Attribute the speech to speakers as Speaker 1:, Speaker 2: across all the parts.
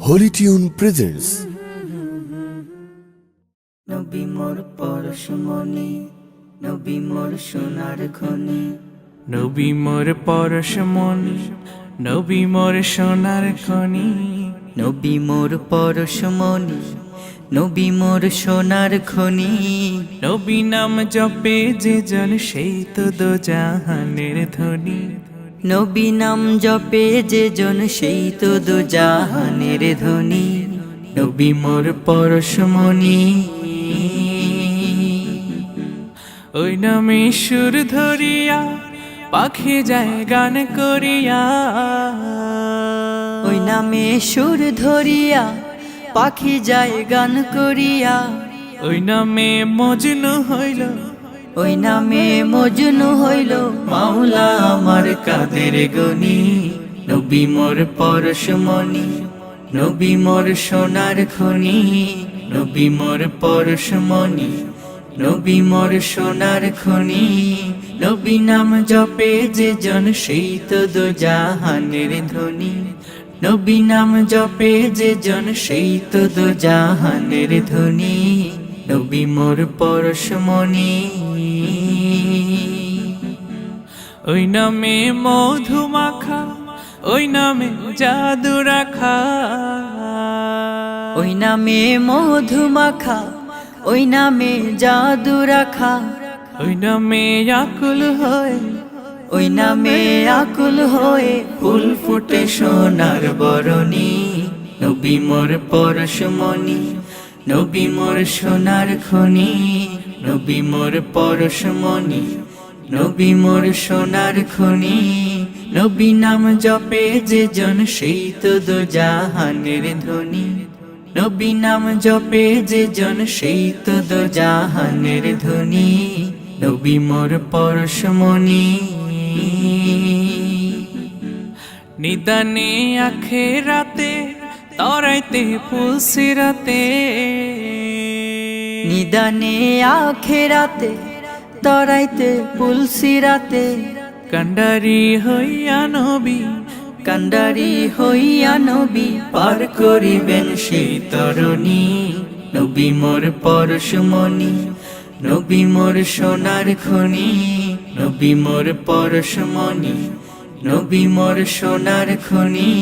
Speaker 1: Holi tune presents.
Speaker 2: নবী মোর পরশমণি, নবী মোর সোনার খনি,
Speaker 3: নবী মোর পরশমণি, নবী মোর সোনার খনি।
Speaker 2: নবী মোর পরশমণি, নবী মোর সোনার খনি।
Speaker 3: নবী নাম জপে যে জন সেই তো দো জাহানের ধ্বনি।
Speaker 2: নবী নাম জপে যে জন সেই তো দু জাহানের ধ্বনি।
Speaker 3: নবী মোর পরশমণি, ওই নামে সুর ধরিয়া পাখি যায় গান করিয়া।
Speaker 2: ওই নামে সুর ধরিয়া পাখি যায় গান করিয়া।
Speaker 3: ওই নামে মজনু হইল,
Speaker 2: ওই নামে মজনু হইল
Speaker 3: মাওলা আমার কাদের গনি। নবী মোর পরশমণি, নবী মোর সোনার খনি। নবী মোর পরশমণি, নবী মোর সোনার খনি। নবী নাম জপে যে জন সেই তো দো জাহানের ধ্বনি। নবী নাম জপে যে জন সেই তো দো জাহানের ধ্বনি। নবী মোর পরশমণি, ওই নামে মধু মাখা, ওই নামে জাদু রাখা।
Speaker 2: ওই নামে মধু মাখা, ওই নামে জাদু রাখা।
Speaker 3: ওই নামে আকুল হয়,
Speaker 2: ওই নামে আকুল হয়ে
Speaker 3: ফুল ফুটে সোনার বরণী। নবী মোর পরশমণি, নবী মোর সোনার খনি। নবী মোর পরশমণি, নবী মোর সোনার খনি। নবী নাম জপে যে জন সেই তো দো জাহানের ধ্বনি। নবী নাম জপে যে জন সেই তো দো জাহানের ধ্বনি। নবী মোর পরশমণি, নিদানে আখেরাতে তরাইতে পুলসিরাতে।
Speaker 2: নিদানে আখেরাতে তরাইতে পুলসিরাতে।
Speaker 3: কান্ডারি হইয়া নবী,
Speaker 2: কান্ডারি হইয়া নবী
Speaker 3: পার করিবেন সেই তরণী। নবী মোর পরশমণি, নবী মোর সোনার খনি। নবী মোর পরশমণি, নবী মোর সোনার খনি।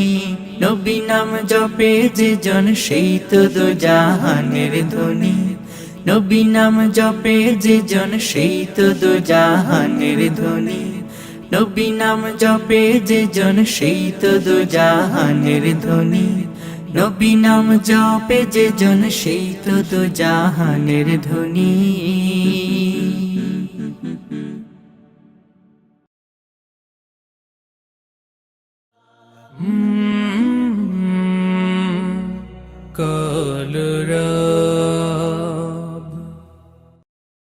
Speaker 3: নবী নাম জপে যে জন সেই তো দো জাহানের ধ্বনি। নবী নাম জপে যে জন সেই তো দো জাহানের ধ্বনি। নবী নাম জপে যে জন সেই তো দো জাহানের ধ্বনি। নবী নাম জপে যে জন সেই তো দো জাহানের ধ্বনি। কলর